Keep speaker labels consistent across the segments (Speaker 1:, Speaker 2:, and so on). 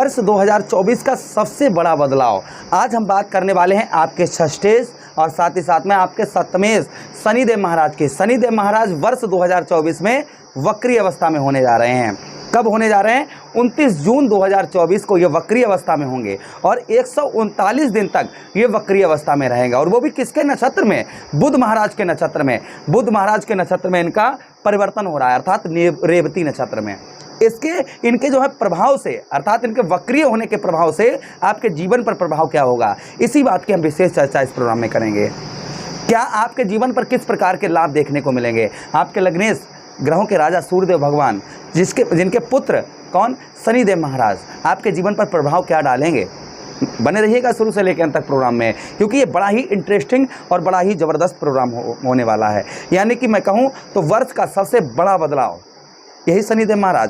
Speaker 1: वर्ष 2024 का सबसे बड़ा बदलाव। आज हम बात करने वाले हैं आपके षष्ठेश और साथ ही साथ में आपके सप्तमेश शनिदेव महाराज के। शनिदेव महाराज वर्ष 2024 में वक्री अवस्था में होने जा रहे हैं। कब होने जा रहे हैं? 29 जून 2024 को ये वक्री अवस्था में होंगे और 139 दिन तक ये वक्री अवस्था में रहेगा। और वो भी किसके नक्षत्र में? बुध महाराज के नक्षत्र में। बुध महाराज के नक्षत्र में इनका परिवर्तन हो रहा है, अर्थात रेवती नक्षत्र में। इनके जो है प्रभाव से, अर्थात इनके वक्रीय होने के प्रभाव से आपके जीवन पर प्रभाव क्या होगा, इसी बात की हम विशेष चर्चा इस प्रोग्राम में करेंगे। क्या आपके जीवन पर किस प्रकार के लाभ देखने को मिलेंगे? आपके लग्नेश ग्रहों के राजा सूर्यदेव भगवान, जिनके पुत्र कौन? शनिदेव महाराज, आपके जीवन पर प्रभाव क्या डालेंगे? बने रहिएगा शुरू से लेकर अंत तक प्रोग्राम में, क्योंकि ये बड़ा ही इंटरेस्टिंग और बड़ा ही ज़बरदस्त प्रोग्राम होने वाला है। यानी कि मैं कहूँ तो वर्ष का सबसे बड़ा बदलाव यही शनिदेव महाराज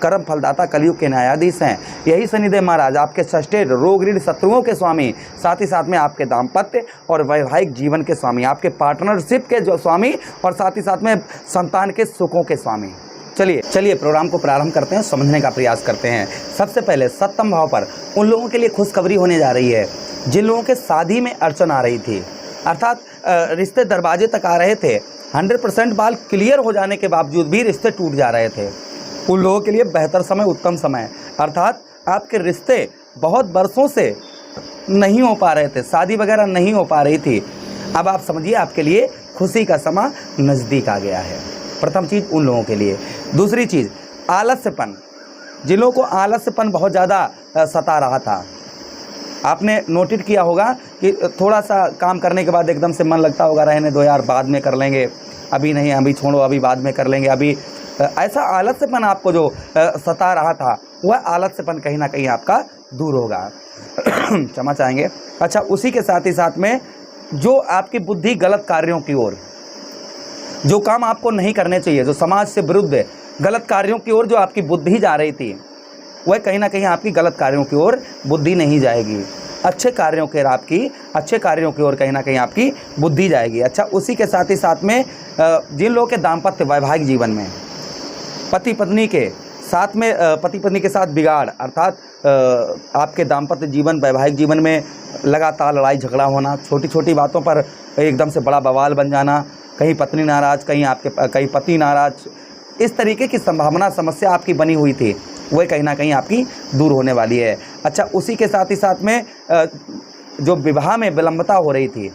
Speaker 1: कर्म फलदाता कलयुग के न्यायाधीश हैं। यही शनिदेव महाराज आपके षष्ठे रोग ऋण शत्रुओं के स्वामी, साथ ही साथ में आपके दाम्पत्य और वैवाहिक जीवन के स्वामी, आपके पार्टनरशिप के जो स्वामी और साथ ही साथ में संतान के सुखों के स्वामी। चलिए प्रोग्राम को प्रारंभ करते हैं, समझने का प्रयास करते हैं। सबसे पहले सप्तम भाव पर उन लोगों के लिए खुशखबरी होने जा रही है जिन लोगों के शादी में अड़चन आ रही थी, अर्थात रिश्ते दरवाजे तक आ रहे थे। 100% बाल क्लियर हो जाने के बावजूद भी रिश्ते टूट जा रहे थे। उन लोगों के लिए बेहतर समय, उत्तम समय, अर्थात आपके रिश्ते बहुत बरसों से नहीं हो पा रहे थे, शादी वगैरह नहीं हो पा रही थी। अब आप समझिए आपके लिए खुशी का समय नज़दीक आ गया है। प्रथम चीज़ उन लोगों के लिए। दूसरी चीज़ आलस्यपन, जिन लोगों को आलस्यपन बहुत ज़्यादा सता रहा था। आपने नोटिस किया होगा कि थोड़ा सा काम करने के बाद एकदम से मन लगता होगा रहने दो यार, बाद में कर लेंगे, अभी नहीं, अभी छोड़ो, अभी बाद में कर लेंगे, अभी ऐसा आलस्यपन आपको जो सता रहा था, वह आलस्यपन कहीं ना कहीं आपका दूर होगा। क्षमा चाहेंगे। अच्छा, उसी के साथ ही साथ में जो आपकी बुद्धि गलत कार्यों की ओर, जो काम आपको नहीं करने चाहिए, जो समाज से विरुद्ध गलत कार्यों की ओर जो आपकी बुद्धि जा रही थी, वह कहीं ना कहीं आपकी गलत कार्यों की ओर बुद्धि नहीं जाएगी। अच्छे कार्यों की ओर कहीं ना कहीं आपकी बुद्धि जाएगी। अच्छा, उसी के साथ ही साथ में जिन लोगों के दाम्पत्य वैवाहिक जीवन में पति पत्नी के साथ बिगाड़, अर्थात आपके दाम्पत्य जीवन वैवाहिक जीवन में लगातार लड़ाई झगड़ा होना, छोटी छोटी बातों पर एकदम से बड़ा बवाल बन जाना, कहीं पत्नी नाराज़, कहीं पति नाराज़, इस तरीके की संभावना समस्या आपकी बनी हुई थी, वह कहीं ना कहीं आपकी दूर होने वाली है। अच्छा, उसी के साथ ही साथ में जो विवाह में विलंबता हो रही थी,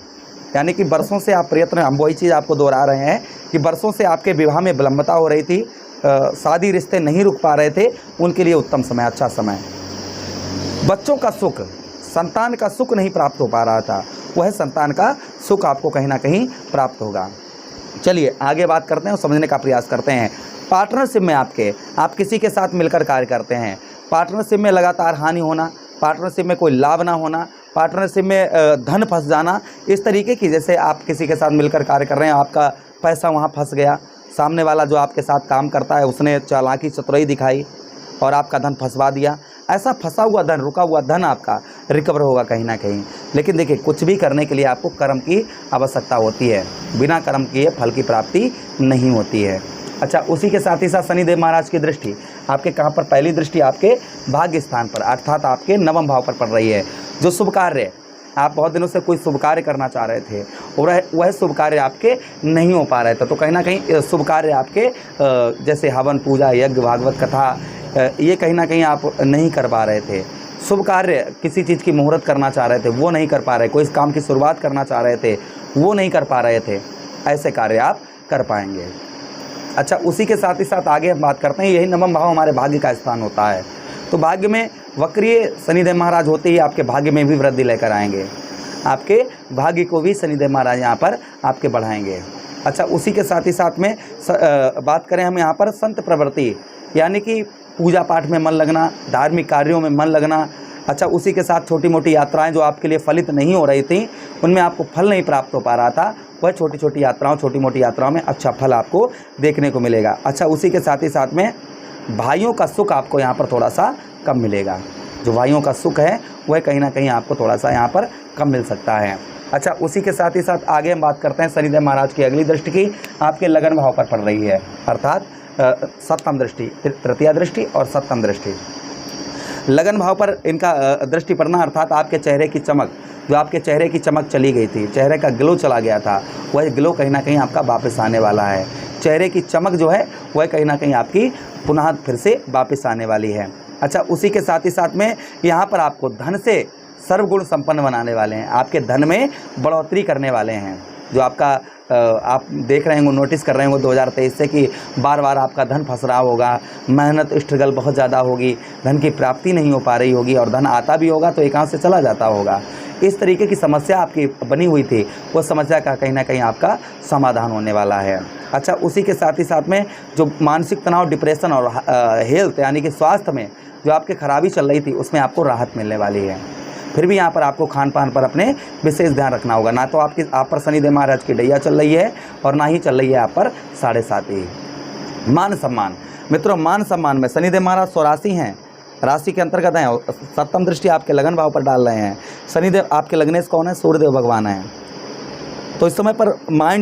Speaker 1: यानी कि बरसों से आप प्रयत्न, हम वही चीज़ आपको दोहरा रहे हैं कि बरसों से आपके विवाह में विलंबता हो रही थी, शादी रिश्ते नहीं रुक पा रहे थे, उनके लिए उत्तम समय, अच्छा समय। बच्चों का सुख, संतान का सुख नहीं प्राप्त हो पा रहा था, वह संतान का सुख आपको कहीं ना कहीं प्राप्त होगा। चलिए आगे बात करते हैं और समझने का प्रयास करते हैं। पार्टनरशिप में आप किसी के साथ मिलकर कार्य करते हैं, पार्टनरशिप में लगातार हानि होना, पार्टनरशिप में कोई लाभ ना होना, पार्टनरशिप में धन फंस जाना, इस तरीके की, जैसे आप किसी के साथ मिलकर कार्य कर रहे हैं, आपका पैसा वहाँ फंस गया, सामने वाला जो आपके साथ काम करता है उसने चालाकी चतुराई दिखाई और आपका धन फंसवा दिया। ऐसा फंसा हुआ धन, रुका हुआ धन आपका रिकवर होगा कहीं ना कहीं। लेकिन देखिए, कुछ भी करने के लिए आपको कर्म की आवश्यकता होती है, बिना कर्म किए फल की प्राप्ति नहीं होती है। अच्छा, उसी के साथ ही साथ शनिदेव महाराज की दृष्टि आपके कहाँ पर? पहली दृष्टि आपके भाग्य स्थान पर, अर्थात आपके नवम भाव पर पड़ रही है। जो शुभ कार्य, आप बहुत दिनों से कोई शुभ कार्य करना चाह रहे थे और वह शुभ कार्य आपके नहीं हो पा रहे थे, तो कहीं ना कहीं शुभ कार्य आपके, जैसे हवन पूजा, यज्ञ, भागवत कथा, ये कहीं ना कहीं आप नहीं कर पा रहे थे। शुभ कार्य, किसी चीज़ की मुहूर्त करना चाह रहे थे, वो नहीं कर पा रहे, कोई इस काम की शुरुआत करना चाह रहे थे, वो नहीं कर पा रहे थे, ऐसे कार्य आप कर पाएंगे। अच्छा, उसी के साथ ही साथ आगे हम बात करते हैं, यही नवम भाव हमारे भाग्य का स्थान होता है, तो भाग्य में वक्रीय शनिदेव महाराज होते ही आपके भाग्य में भी वृद्धि लेकर आएंगे, आपके भाग्य को भी शनिदेव महाराज यहाँ पर आपके बढ़ाएंगे। अच्छा, उसी के साथ ही साथ में बात करें हम यहाँ पर संत प्रवृत्ति, यानी कि पूजा पाठ में मन लगना, धार्मिक कार्यों में मन लगना। अच्छा, उसी के साथ छोटी मोटी यात्राएं जो आपके लिए फलित नहीं हो रही थी, उनमें आपको फल नहीं प्राप्त हो पा रहा था, वह छोटी मोटी यात्राओं में अच्छा फल आपको देखने को मिलेगा। अच्छा, उसी के साथ ही साथ में भाइयों का सुख आपको यहाँ पर थोड़ा सा कम मिलेगा। जो भाइयों का सुख है वह कहीं ना कहीं आपको थोड़ा सा यहाँ पर कम मिल सकता है। अच्छा, उसी के साथ ही साथ आगे हम बात करते हैं शनिदेव महाराज की अगली दृष्टि की आपके लगन भाव पर पड़ रही है, अर्थात सप्तम दृष्टि, तृतीय दृष्टि और सप्तम दृष्टि। लगन भाव पर इनका दृष्टि पड़ना अर्थात आपके चेहरे की चमक, जो आपके चेहरे की चमक चली गई थी, चेहरे का ग्लो चला गया था, वह ग्लो कहीं ना कहीं आपका वापस आने वाला है। चेहरे की चमक जो है वह कहीं ना कहीं आपकी पुनः फिर से वापस आने वाली है। अच्छा, उसी के साथ ही साथ में यहाँ पर आपको धन से सर्वगुण संपन्न बनाने वाले हैं, आपके धन में बढ़ोतरी करने वाले हैं। जो आपका आप देख रहे होंगे, नोटिस कर रहे होंगे 2023 से कि बार बार आपका धन फंस रहा होगा, मेहनत स्ट्रगल बहुत ज़्यादा होगी, धन की प्राप्ति नहीं हो पा रही होगी, और धन आता भी होगा तो एकांत से चला जाता होगा। इस तरीके की समस्या आपकी बनी हुई थी, वो समस्या का कहीं ना कहीं आपका समाधान होने वाला है। अच्छा, उसी के साथ ही साथ में जो मानसिक तनाव, डिप्रेशन और हेल्थ यानी कि स्वास्थ्य में जो आपकी खराबी चल रही थी, उसमें आपको राहत मिलने वाली है। फिर भी यहाँ पर आपको खान पान पर अपने विशेष ध्यान रखना होगा। ना तो आप पर शनिदेव महाराज की डैया चल रही है और ना ही चल रही है आप पर 7.5। मान सम्मान, मित्रों मान सम्मान में शनिदेव महाराज 84 हैं, राशि के अंतर्गत हैं, सप्तम दृष्टि आपके लगन भाव पर डाल रहे हैं। शनिदेव आपके लगनेश कौन है? सूर्यदेव भगवान हैं। तो इस समय पर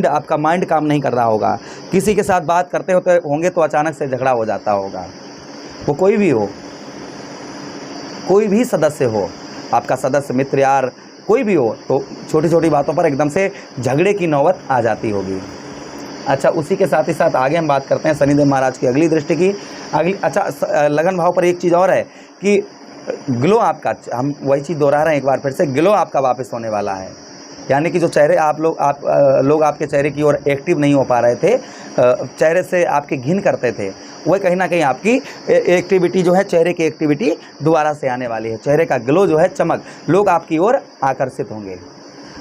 Speaker 1: आपका माइंड काम नहीं कर रहा होगा, किसी के साथ बात करते होंगे तो अचानक से झगड़ा हो जाता होगा। वो कोई भी हो, कोई भी सदस्य हो, आपका सदस्य, मित्र, यार कोई भी हो, तो छोटी छोटी बातों पर एकदम से झगड़े की नौबत आ जाती होगी। अच्छा, उसी के साथ ही साथ आगे हम बात करते हैं शनिदेव महाराज की अगली दृष्टि की। अच्छा, लगन भाव पर एक चीज़ और है कि ग्लो आपका, हम वही चीज़ दोहरा रहे हैं एक बार फिर से, ग्लो आपका वापस होने वाला है। यानी कि जो चेहरे आप लोग आपके चेहरे की ओर एक्टिव नहीं हो पा रहे थे, चेहरे से आपके घिन करते थे, वह कहीं ना कहीं आपकी एक्टिविटी जो है, चेहरे की एक्टिविटी दोबारा से आने वाली है। चेहरे का ग्लो जो है, चमक, लोग आपकी ओर आकर्षित होंगे।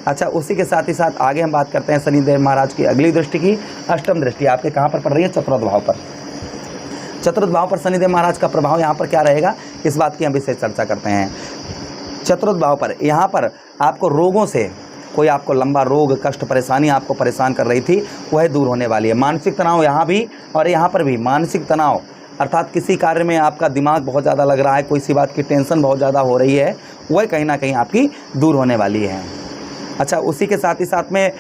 Speaker 1: अच्छा, उसी के साथ ही साथ आगे हम बात करते हैं शनिदेव महाराज की अगली दृष्टि की। अष्टम दृष्टि आपके कहाँ पर पड़ रही है? चतुर्थ भाव पर। चतुर्थ भाव पर शनिदेव महाराज का प्रभाव यहाँ पर क्या रहेगा, इस बात की हम विशेष चर्चा करते हैं। चतुर्थ भाव पर यहाँ पर आपको रोगों से, कोई आपको लंबा रोग, कष्ट, परेशानी आपको परेशान कर रही थी, वह दूर होने वाली है। मानसिक तनाव यहाँ भी और यहाँ पर भी, मानसिक तनाव अर्थात किसी कार्य में आपका दिमाग बहुत ज़्यादा लग रहा है, कोई सी बात की टेंशन बहुत ज़्यादा हो रही है, वह कहीं ना कहीं आपकी दूर होने वाली है। अच्छा, उसी के साथ ही साथ में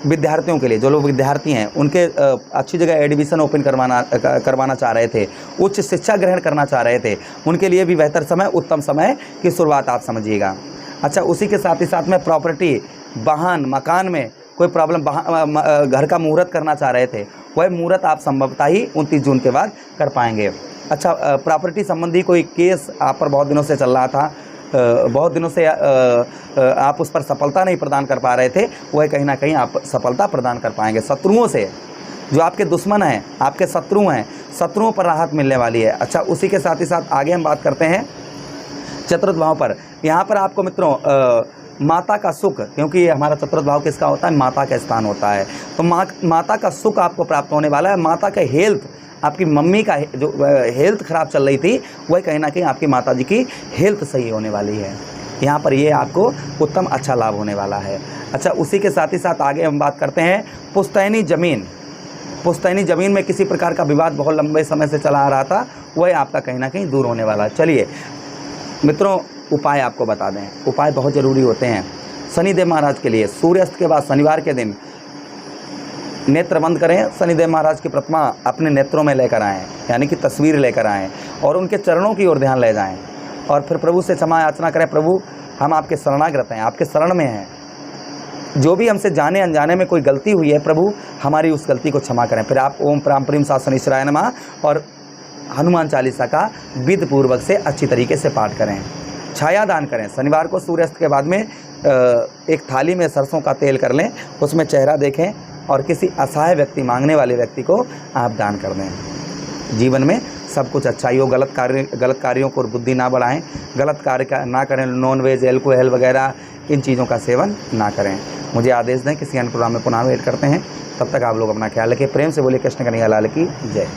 Speaker 1: विद्यार्थियों के लिए, जो लोग विद्यार्थी हैं, उनके अच्छी जगह एडमिशन ओपन करवाना चाह रहे थे, उच्च शिक्षा ग्रहण करना चाह रहे थे, उनके लिए भी बेहतर समय, उत्तम समय की शुरुआत आप समझिएगा। अच्छा, उसी के साथ ही साथ में प्रॉपर्टी, वाहन, मकान में कोई प्रॉब्लम, घर का मुहूर्त करना चाह रहे थे, वह मुहूर्त आप संभवतः ही 29 जून के बाद कर पाएंगे। अच्छा, प्रॉपर्टी संबंधी कोई केस आप पर बहुत दिनों से चल रहा था, बहुत दिनों से आप उस पर सफलता नहीं प्रदान कर पा रहे थे, वह कहीं ना कहीं आप सफलता प्रदान कर पाएंगे। शत्रुओं से, जो आपके दुश्मन हैं, आपके शत्रु हैं, शत्रुओं पर राहत मिलने वाली है। अच्छा, उसी के साथ ही साथ आगे हम बात करते हैं चतुर्थ भाव पर। यहाँ पर आपको मित्रों माता का सुख, क्योंकि ये हमारा चतुर्थ भाव किसका होता है? माता का स्थान होता है। तो माता का सुख आपको प्राप्त होने वाला है। माता का हेल्थ, आपकी मम्मी का जो हेल्थ ख़राब चल रही थी, वह कहीं ना कहीं आपकी माता जी की हेल्थ सही होने वाली है। यहाँ पर ये आपको उत्तम अच्छा लाभ होने वाला है। अच्छा, उसी के साथ ही साथ आगे हम बात करते हैं पुश्तैनी ज़मीन। पुश्तैनी ज़मीन में किसी प्रकार का विवाद बहुत लंबे समय से चला आ रहा था, वह आपका कहीं ना कहीं दूर होने वाला है। चलिए मित्रों, उपाय आपको बता दें। उपाय बहुत ज़रूरी होते हैं शनिदेव महाराज के लिए। सूर्यास्त के बाद शनिवार के दिन नेत्र बंद करें, शनिदेव महाराज की प्रतिमा अपने नेत्रों में लेकर आएँ, यानी कि तस्वीर लेकर आएँ और उनके चरणों की ओर ध्यान ले जाएँ और फिर प्रभु से क्षमा याचना करें। प्रभु, हम आपके शरणागत हैं, आपके शरण में हैं, जो भी हमसे जाने अनजाने में कोई गलती हुई है, प्रभु हमारी उस गलती को क्षमा करें। फिर आप ओम प्राम प्रीम सात शनिश्चराय नमः और हनुमान चालीसा का विधि पूर्वक से अच्छी तरीके से पाठ करें। छाया दान करें। शनिवार को सूर्यास्त के बाद में एक थाली में सरसों का तेल कर लें, उसमें चेहरा देखें और किसी असहाय व्यक्ति, मांगने वाले व्यक्ति को आप दान कर दें। जीवन में सब कुछ अच्छा ही हो। गलत कार्यों को बुद्धि ना बढ़ाएं, गलत कार्य ना करें। नॉन वेज, एल्कोहल वगैरह इन चीज़ों का सेवन ना करें। मुझे आदेश दें, किसी अन्य प्रोग्राम में पुनः वेट करते हैं। तब तक आप लोग अपना ख्याल रखें। प्रेम से बोलिए कृष्ण कन्हैया लाल की जय।